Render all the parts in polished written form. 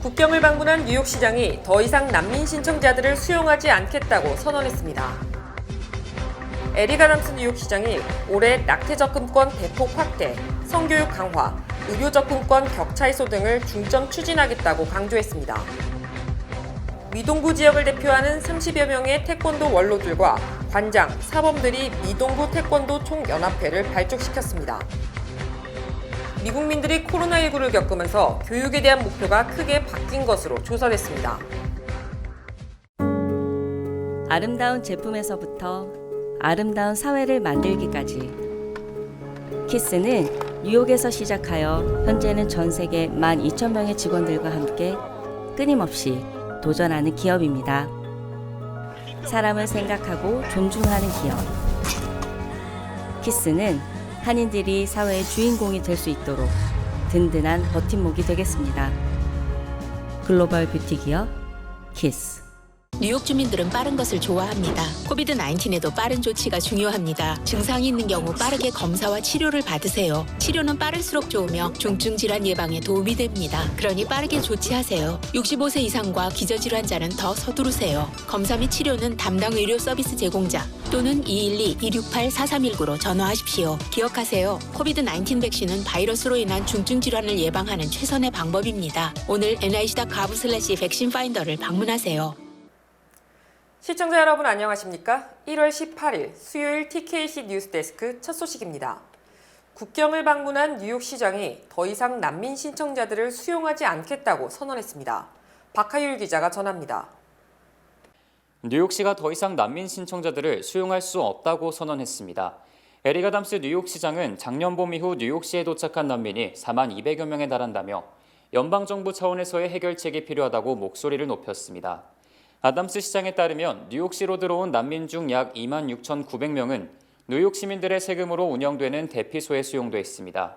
국경을 방문한 뉴욕시장이 더 이상 난민 신청자들을 수용하지 않겠다고 선언했습니다. 에릭 아담스 뉴욕시장이 올해 낙태 접근권 대폭 확대, 성교육 강화, 의료 접근권 격차 해소 등을 중점 추진하겠다고 강조했습니다. 미동부 지역을 대표하는 30여 명의 태권도 원로들과 관장, 사범들이 미동부 태권도 총연합회를 발족시켰습니다. 미국민들이 코로나19를 겪으면서 교육에 대한 목표가 크게 바뀐 것으로 조사됐습니다. 아름다운 제품에서부터 아름다운 사회를 만들기까지 키스는 뉴욕에서 시작하여 현재는 전 세계 12,000명의 직원들과 함께 끊임없이 도전하는 기업입니다. 사람을 생각하고 존중하는 기업. 키스는 한인들이 사회의 주인공이 될 수 있도록 든든한 버팀목이 되겠습니다. 글로벌 뷰티 기업 키스. 뉴욕 주민들은 빠른 것을 좋아합니다. 코비드-19에도 빠른 조치가 중요합니다. 증상이 있는 경우 빠르게 검사와 치료를 받으세요. 치료는 빠를수록 좋으며 중증 질환 예방에 도움이 됩니다. 그러니 빠르게 조치하세요. 65세 이상과 기저질환자는 더 서두르세요. 검사 및 치료는 담당 의료 서비스 제공자 또는 212-268-4319로 전화하십시오. 기억하세요. 코비드-19 백신은 바이러스로 인한 중증 질환을 예방하는 최선의 방법입니다. 오늘 nih.gov/백신 파인더를 방문하세요. 시청자 여러분 안녕하십니까? 1월 18일 수요일 TKC 뉴스데스크 첫 소식입니다. 국경을 방문한 뉴욕시장이 더 이상 난민 신청자들을 수용하지 않겠다고 선언했습니다. 박하율 기자가 전합니다. 뉴욕시가 더 이상 난민 신청자들을 수용할 수 없다고 선언했습니다. 에릭 아담스 뉴욕시장은 작년 봄 이후 뉴욕시에 도착한 난민이 42,000여 명에 달한다며 연방정부 차원에서의 해결책이 필요하다고 목소리를 높였습니다. 아담스 시장에 따르면 뉴욕시로 들어온 난민 중 약 26,900명은 뉴욕 시민들의 세금으로 운영되는 대피소에 수용돼 있습니다.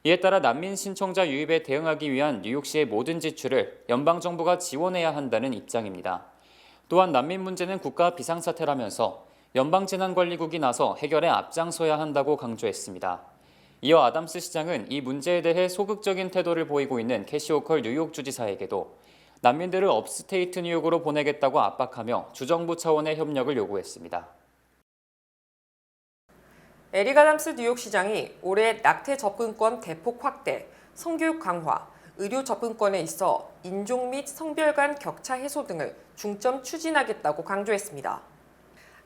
이에 따라 난민 신청자 유입에 대응하기 위한 뉴욕시의 모든 지출을 연방정부가 지원해야 한다는 입장입니다. 또한 난민 문제는 국가 비상사태라면서 연방재난관리국이 나서 해결에 앞장서야 한다고 강조했습니다. 이어 아담스 시장은 이 문제에 대해 소극적인 태도를 보이고 있는 캐시 호컬 뉴욕 주지사에게도 난민들을 업스테이트 뉴욕으로 보내겠다고 압박하며 주정부 차원의 협력을 요구했습니다. 에릭 아담스 뉴욕시장이 올해 낙태 접근권 대폭 확대, 성교육 강화, 의료 접근권에 있어 인종 및 성별 간 격차 해소 등을 중점 추진하겠다고 강조했습니다.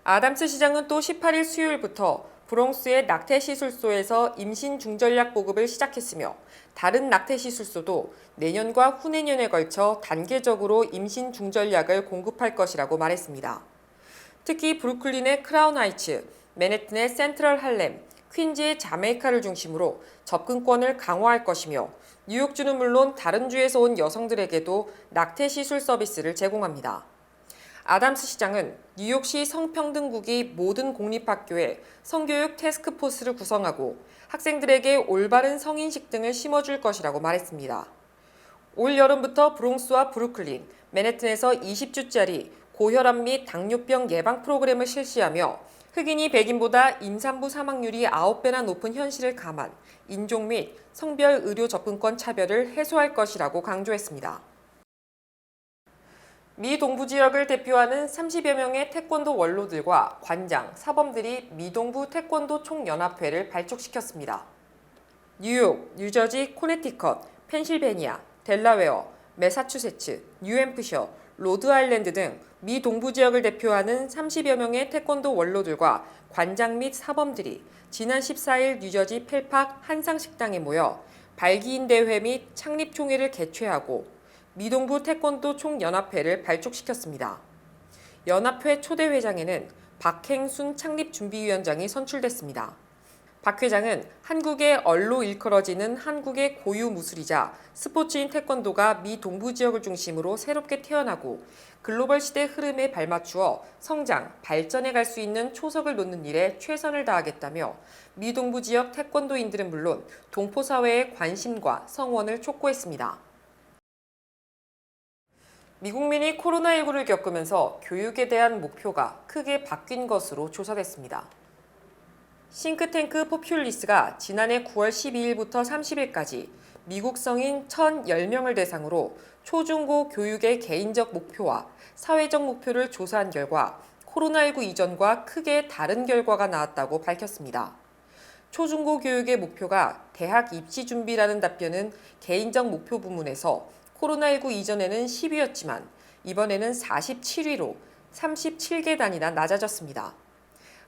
아담스 시장은 또 18일 수요일부터 브롱스의 낙태시술소에서 임신 중전약 보급을 시작했으며 다른 낙태시술소도 내년과 후내년에 걸쳐 단계적으로 임신 중전약을 공급할 것이라고 말했습니다. 특히 브루클린의 크라운 하이츠, 맨해튼의 센트럴 할렘, 퀸즈의 자메이카를 중심으로 접근권을 강화할 것이며 뉴욕주는 물론 다른 주에서 온 여성들에게도 낙태시술 서비스를 제공합니다. 아담스 시장은 뉴욕시 성평등국이 모든 공립학교에 성교육 태스크포스를 구성하고 학생들에게 올바른 성인식 등을 심어줄 것이라고 말했습니다. 올 여름부터 브롱스와 브루클린, 맨해튼에서 20주짜리 고혈압 및 당뇨병 예방 프로그램을 실시하며 흑인이 백인보다 임산부 사망률이 9배나 높은 현실을 감안 인종 및 성별 의료 접근권 차별을 해소할 것이라고 강조했습니다. 미 동부 지역을 대표하는 30여 명의 태권도 원로들과 관장, 사범들이 미동부 태권도 총연합회를 발족시켰습니다. 뉴욕, 뉴저지, 코네티컷, 펜실베니아, 델라웨어, 매사추세츠, 뉴햄프셔, 로드아일랜드 등 미 동부 지역을 대표하는 30여 명의 태권도 원로들과 관장 및 사범들이 지난 14일 뉴저지 펠팍 한상식당에 모여 발기인 대회 및 창립총회를 개최하고 미동부 태권도 총연합회를 발족시켰습니다. 연합회 초대 회장에는 박행순 창립준비위원장이 선출됐습니다. 박 회장은 한국의 얼로 일컬어지는 한국의 고유 무술이자 스포츠인 태권도가 미 동부 지역을 중심으로 새롭게 태어나고 글로벌 시대 흐름에 발맞추어 성장, 발전해 갈 수 있는 초석을 놓는 일에 최선을 다하겠다며 미 동부 지역 태권도인들은 물론 동포 사회의 관심과 성원을 촉구했습니다. 미국민이 코로나19를 겪으면서 교육에 대한 목표가 크게 바뀐 것으로 조사됐습니다. 싱크탱크 포퓰리스가 지난해 9월 12일부터 30일까지 미국 성인 1,010명을 대상으로 초중고 교육의 개인적 목표와 사회적 목표를 조사한 결과 코로나19 이전과 크게 다른 결과가 나왔다고 밝혔습니다. 초중고 교육의 목표가 대학 입시 준비라는 답변은 개인적 목표 부문에서 코로나19 이전에는 10위였지만 이번에는 47위로 37개 단위나 낮아졌습니다.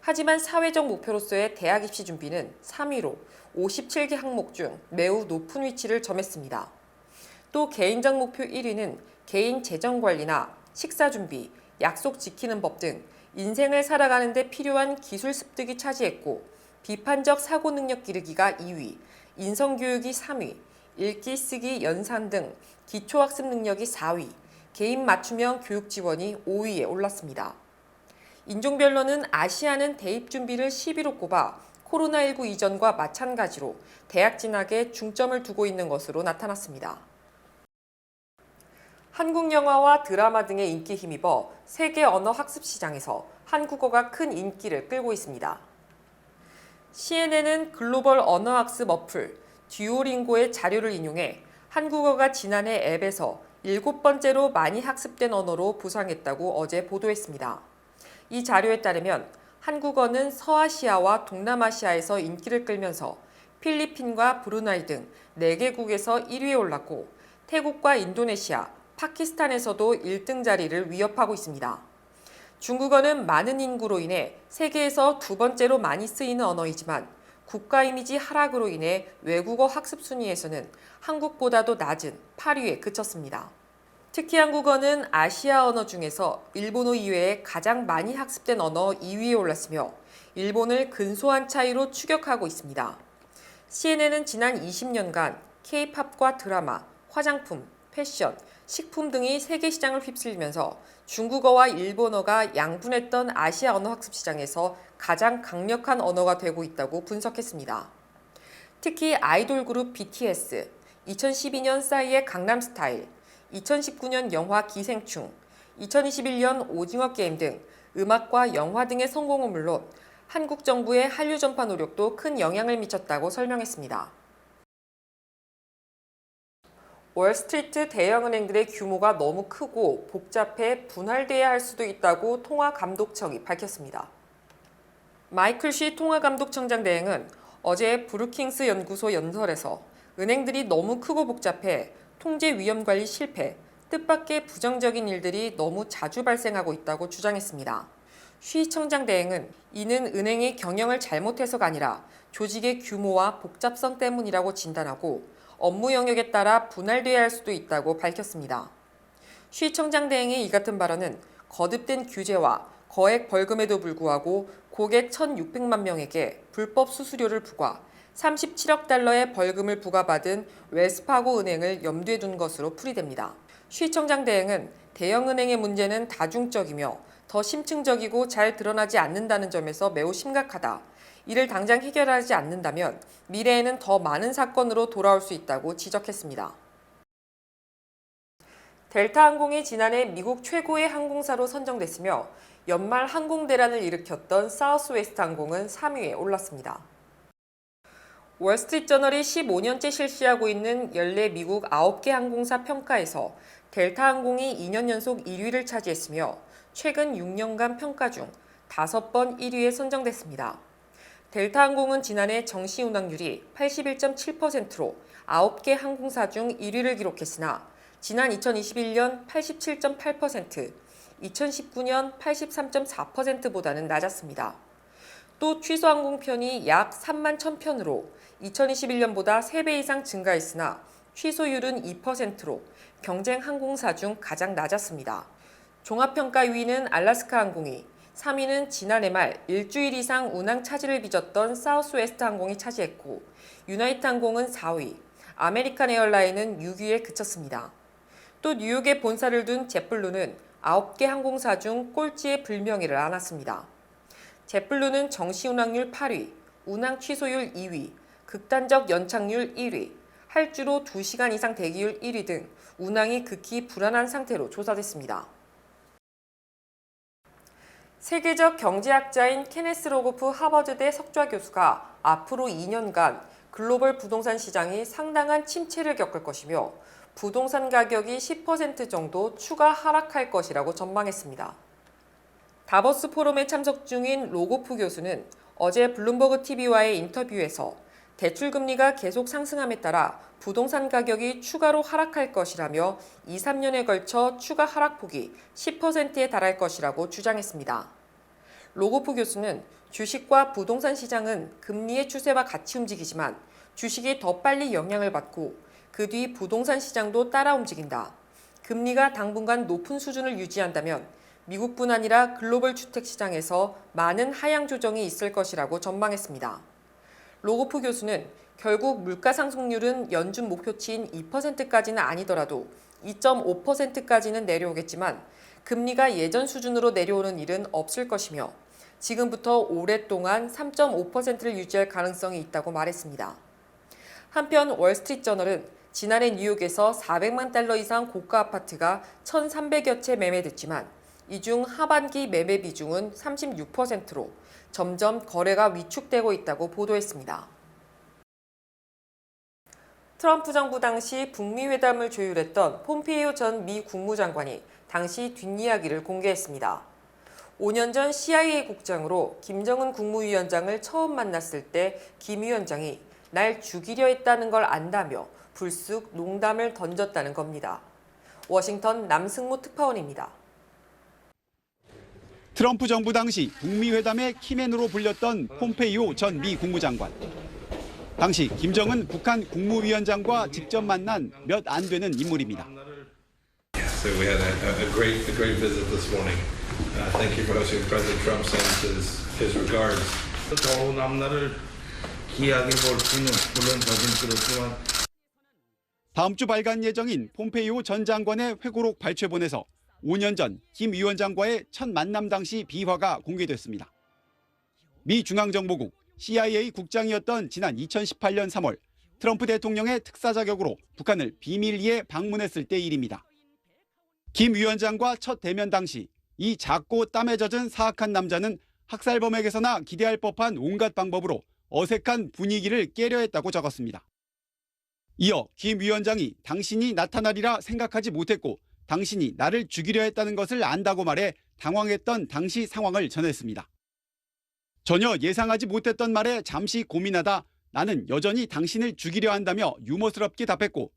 하지만 사회적 목표로서의 대학 입시 준비는 3위로 57개 항목 중 매우 높은 위치를 점했습니다. 또 개인적 목표 1위는 개인 재정 관리나 식사 준비, 약속 지키는 법 등 인생을 살아가는 데 필요한 기술 습득이 차지했고 비판적 사고 능력 기르기가 2위, 인성교육이 3위, 읽기, 쓰기, 연산 등 기초학습 능력이 4위, 개인 맞춤형 교육 지원이 5위에 올랐습니다. 인종별로는 아시아는 대입 준비를 10위로 꼽아 코로나19 이전과 마찬가지로 대학 진학에 중점을 두고 있는 것으로 나타났습니다. 한국 영화와 드라마 등의 인기 힘입어 세계 언어 학습 시장에서 한국어가 큰 인기를 끌고 있습니다. CNN은 글로벌 언어 학습 어플 듀오링고의 자료를 인용해 한국어가 지난해 앱에서 7번째로 많이 학습된 언어로 부상했다고 어제 보도했습니다. 이 자료에 따르면 한국어는 서아시아와 동남아시아에서 인기를 끌면서 필리핀과 브루나이 등 4개국에서 1위에 올랐고 태국과 인도네시아, 파키스탄에서도 1등 자리를 위협하고 있습니다. 중국어는 많은 인구로 인해 세계에서 2번째로 많이 쓰이는 언어이지만 국가 이미지 하락으로 인해 외국어 학습 순위에서는 한국보다도 낮은 8위에 그쳤습니다. 특히 한국어는 아시아 언어 중에서 일본어 이외에 가장 많이 학습된 언어 2위에 올랐으며 일본을 근소한 차이로 추격하고 있습니다. CNN은 지난 20년간 K-팝과 드라마, 화장품, 패션, 식품 등이 세계 시장을 휩쓸면서 중국어와 일본어가 양분했던 아시아 언어 학습 시장에서 가장 강력한 언어가 되고 있다고 분석했습니다. 특히 아이돌 그룹 BTS, 2012년 싸이의 강남스타일, 2019년 영화 기생충, 2021년 오징어 게임 등 음악과 영화 등의 성공은 물론 한국 정부의 한류 전파 노력도 큰 영향을 미쳤다고 설명했습니다. 월스트리트 대형은행들의 규모가 너무 크고 복잡해 분할돼야 할 수도 있다고 통화감독청이 밝혔습니다. 마이클 시 통화감독청장 대행은 어제 브루킹스 연구소 연설에서 은행들이 너무 크고 복잡해 통제 위험 관리 실패, 뜻밖의 부정적인 일들이 너무 자주 발생하고 있다고 주장했습니다. 시 청장 대행은 이는 은행이 경영을 잘못해서가 아니라 조직의 규모와 복잡성 때문이라고 진단하고 업무 영역에 따라 분할돼야 할 수도 있다고 밝혔습니다. 시 청장 대행의 이 같은 발언은 거듭된 규제와 거액 벌금에도 불구하고 고객 1,600만 명에게 불법 수수료를 부과 37억 달러의 벌금을 부과받은 웰스파고 은행을 염두에 둔 것으로 풀이됩니다. 시 청장 대행은 대형은행의 문제는 다중적이며 더 심층적이고 잘 드러나지 않는다는 점에서 매우 심각하다. 이를 당장 해결하지 않는다면 미래에는 더 많은 사건으로 돌아올 수 있다고 지적했습니다. 델타항공이 지난해 미국 최고의 항공사로 선정됐으며 연말 항공대란을 일으켰던 사우스웨스트 항공은 3위에 올랐습니다. 월스트리트저널이 15년째 실시하고 있는 연례 미국 9개 항공사 평가에서 델타항공이 2년 연속 1위를 차지했으며 최근 6년간 평가 중 5번 1위에 선정됐습니다. 델타항공은 지난해 정시 운항률이 81.7%로 9개 항공사 중 1위를 기록했으나 지난 2021년 87.8%, 2019년 83.4%보다는 낮았습니다. 또 취소 항공편이 약 3만 1,000편으로 2021년보다 3배 이상 증가했으나 취소율은 2%로 경쟁 항공사 중 가장 낮았습니다. 종합평가 2위는 알래스카 항공이, 3위는 지난해 말 일주일 이상 운항 차질을 빚었던 사우스웨스트 항공이 차지했고 유나이트 항공은 4위, 아메리칸 에어라인은 6위에 그쳤습니다. 또 뉴욕에 본사를 둔 jetblue는 9개 항공사 중 꼴찌의 불명예를 안았습니다. jetblue는 정시 운항률 8위, 운항 취소율 2위, 극단적 연착률 1위, 할주로 2시간 이상 대기율 1위 등 운항이 극히 불안한 상태로 조사됐습니다. 세계적 경제학자인 케네스 로고프 하버드대 석좌 교수가 앞으로 2년간 글로벌 부동산 시장이 상당한 침체를 겪을 것이며 부동산 가격이 10% 정도 추가 하락할 것이라고 전망했습니다. 다보스 포럼에 참석 중인 로고프 교수는 어제 블룸버그 TV와의 인터뷰에서 대출금리가 계속 상승함에 따라 부동산 가격이 추가로 하락할 것이라며 2, 3년에 걸쳐 추가 하락폭이 10%에 달할 것이라고 주장했습니다. 로고프 교수는 주식과 부동산 시장은 금리의 추세와 같이 움직이지만 주식이 더 빨리 영향을 받고 그 뒤 부동산 시장도 따라 움직인다. 금리가 당분간 높은 수준을 유지한다면 미국뿐 아니라 글로벌 주택 시장에서 많은 하향 조정이 있을 것이라고 전망했습니다. 로고프 교수는 결국 물가 상승률은 연준 목표치인 2%까지는 아니더라도 2.5%까지는 내려오겠지만 금리가 예전 수준으로 내려오는 일은 없을 것이며 지금부터 오랫동안 3.5%를 유지할 가능성이 있다고 말했습니다. 한편 월스트리트저널은 지난해 뉴욕에서 400만 달러 이상 고가 아파트가 1,300여 채 매매됐지만 이 중 하반기 매매 비중은 36%로 점점 거래가 위축되고 있다고 보도했습니다. 트럼프 정부 당시 북미 회담을 조율했던 폼페이오 전 미 국무장관이 당시 뒷이야기를 공개했습니다. 5년 전 CIA 국장으로 김정은 국무위원장을 처음 만났을 때 김 위원장이 날 죽이려 했다는 걸 안다며 불쑥 농담을 던졌다는 겁니다. 워싱턴 남승모 특파원입니다. 트럼프 정부 당시 북미 회담의 키맨으로 불렸던 폼페이오 전 미 국무장관. 당시 김정은 북한 국무위원장과 직접 만난 몇 안 되는 인물입니다. So we had a great visit this morning. Thank you for hosting. President Trump sends his regards. 더운 앞날을 기약해 볼 수는 물론 저진스럽지만 다음 주 발간 예정인 폼페이오 전 장관의 회고록 발췌본에서 5년 전 김 위원장과의 첫 만남 당시 비화가 공개됐습니다. 미 중앙정보국 CIA 국장이었던 지난 2018년 3월 트럼프 대통령의 특사 자격으로 북한을 비밀리에 방문했을 때 일입니다. 김 위원장과 첫 대면 당시 이 작고 땀에 젖은 사악한 남자는 학살범에게서나 기대할 법한 온갖 방법으로 어색한 분위기를 깨려 했다고 적었습니다. 이어 김 위원장이 당신이 나타나리라 생각하지 못했고 당신이 나를 죽이려 했다는 것을 안다고 말해 당황했던 당시 상황을 전했습니다. 전혀 예상하지 못했던 말에 잠시 고민하다 나는 여전히 당신을 죽이려 한다며 유머스럽게 답했고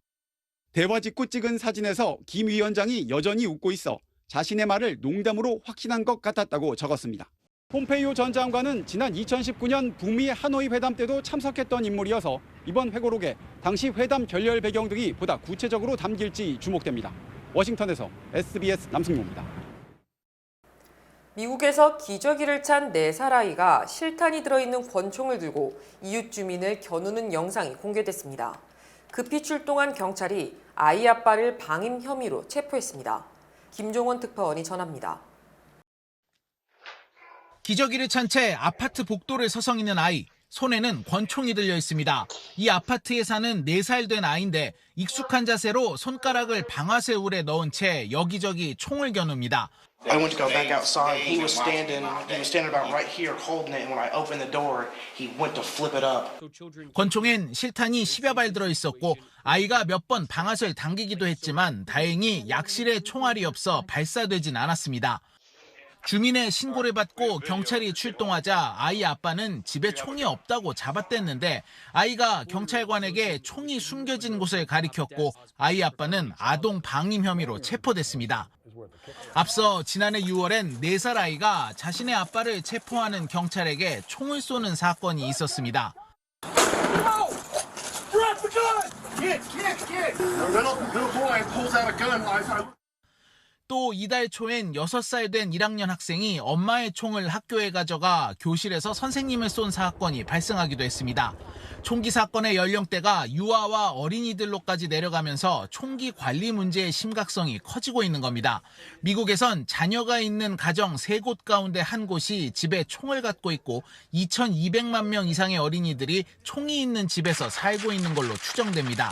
대화 직후 찍은 사진에서 김 위원장이 여전히 웃고 있어 자신의 말을 농담으로 확신한 것 같았다고 적었습니다. 폼페이오 전 장관은 지난 2019년 북미 하노이 회담 때도 참석했던 인물이어서 이번 회고록에 당시 회담 결렬 배경 등이 보다 구체적으로 담길지 주목됩니다. 워싱턴에서 SBS 남승모입니다. 미국에서 기저귀를 찬 4살 아이가 실탄이 들어있는 권총을 들고 이웃 주민을 겨누는 영상이 공개됐습니다. 급히 출동한 경찰이 아이 아빠를 방임 혐의로 체포했습니다. 김종원 특파원이 전합니다. 기저귀를 찬 채 아파트 복도를 서성이는 아이, 손에는 권총이 들려 있습니다. 이 아파트에 사는 4살 된 아이인데 익숙한 자세로 손가락을 방아쇠울에 넣은 채 여기저기 총을 겨눕니다. I went to go back outside. He was standing about right here holding it, and when I opened the door, he went to flip it up. 권총엔 실탄이 10여 발 들어 있었고 아이가 몇 번 방아쇠를 당기기도 했지만 다행히 약실에 총알이 없어 발사되진 않았습니다. 주민의 신고를 받고 경찰이 출동하자 아이 아빠는 집에 총이 없다고 잡아댔는데 아이가 경찰관에게 총이 숨겨진 곳을 가리켰고 아이 아빠는 아동 방임 혐의로 체포됐습니다. 앞서 지난해 6월엔 4살 아이가 자신의 아빠를 체포하는 경찰에게 총을 쏘는 사건이 있었습니다. 또 이달 초엔 6살 된 1학년 학생이 엄마의 총을 학교에 가져가 교실에서 선생님을 쏜 사건이 발생하기도 했습니다. 총기 사건의 연령대가 유아와 어린이들로까지 내려가면서 총기 관리 문제의 심각성이 커지고 있는 겁니다. 미국에선 자녀가 있는 가정 3곳 가운데 한 곳이 집에 총을 갖고 있고 2,200만 명 이상의 어린이들이 총이 있는 집에서 살고 있는 걸로 추정됩니다.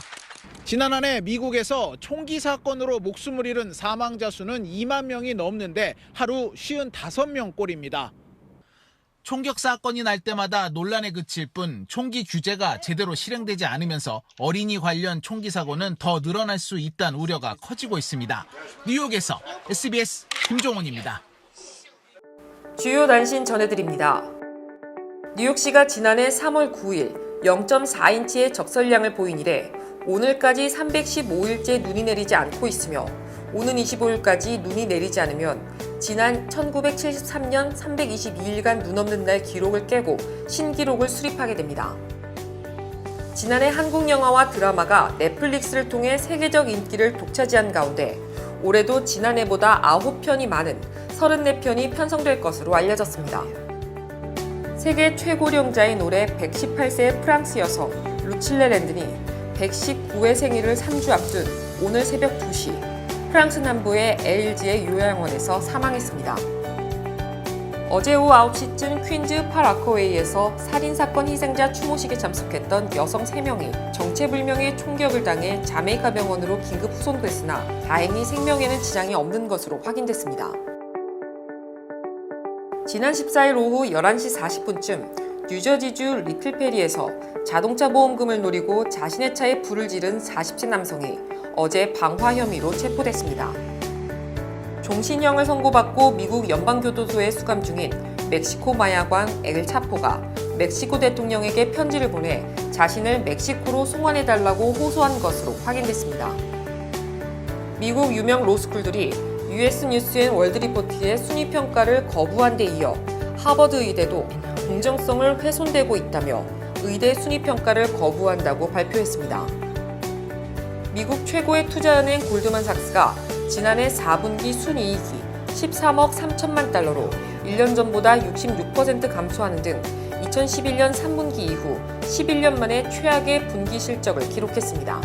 지난 한 해 미국에서 총기 사건으로 목숨을 잃은 사망자 수는 2만 명이 넘는데 하루 55명 꼴입니다. 총격 사건이 날 때마다 논란에 그칠 뿐 총기 규제가 제대로 실행되지 않으면서 어린이 관련 총기 사고는 더 늘어날 수 있다는 우려가 커지고 있습니다. 뉴욕에서 SBS 김종훈입니다. 주요 단신 전해드립니다. 뉴욕시가 지난해 3월 9일 0.4인치의 적설량을 보인 이래 오늘까지 315일째 눈이 내리지 않고 있으며 오는 25일까지 눈이 내리지 않으면 지난 1973년 322일간 눈 없는 날 기록을 깨고 신기록을 수립하게 됩니다. 지난해 한국 영화와 드라마가 넷플릭스를 통해 세계적 인기를 독차지한 가운데 올해도 지난해보다 9편이 많은 34편이 편성될 것으로 알려졌습니다. 세계 최고령자인 올해 118세의 프랑스 여성 루칠레 랜든이 119회 생일을 3주 앞둔 오늘 새벽 2시 프랑스 남부의 에일지의 요양원에서 사망했습니다. 어제 오후 9시쯤 퀸즈 파라커웨이에서 살인사건 희생자 추모식에 참석했던 여성 3명이 정체불명의 총격을 당해 자메이카 병원으로 긴급 후송됐으나 다행히 생명에는 지장이 없는 것으로 확인됐습니다. 지난 14일 오후 11시 40분쯤 뉴저지주 리틀페리에서 자동차 보험금을 노리고 자신의 차에 불을 지른 40세 남성이 어제 방화 혐의로 체포됐습니다. 종신형을 선고받고 미국 연방교도소에 수감 중인 멕시코 마야광 엘 차포가 멕시코 대통령에게 편지를 보내 자신을 멕시코로 송환해달라고 호소한 것으로 확인됐습니다. 미국 유명 로스쿨들이 US 뉴스 앤 월드 리포트의 순위 평가를 거부한 데 이어 하버드 의대도 공정성을 훼손되고 있다며 의대 순위 평가를 거부한다고 발표했습니다. 미국 최고의 투자은행 골드만삭스가 지난해 4분기 순이익이 13억 3천만 달러로 1년 전보다 66% 감소하는 등 2011년 3분기 이후 11년 만에 최악의 분기 실적을 기록했습니다.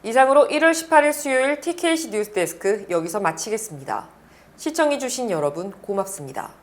이상으로 1월 18일 수요일 TKC 뉴스데스크 여기서 마치겠습니다. 시청해주신 여러분 고맙습니다.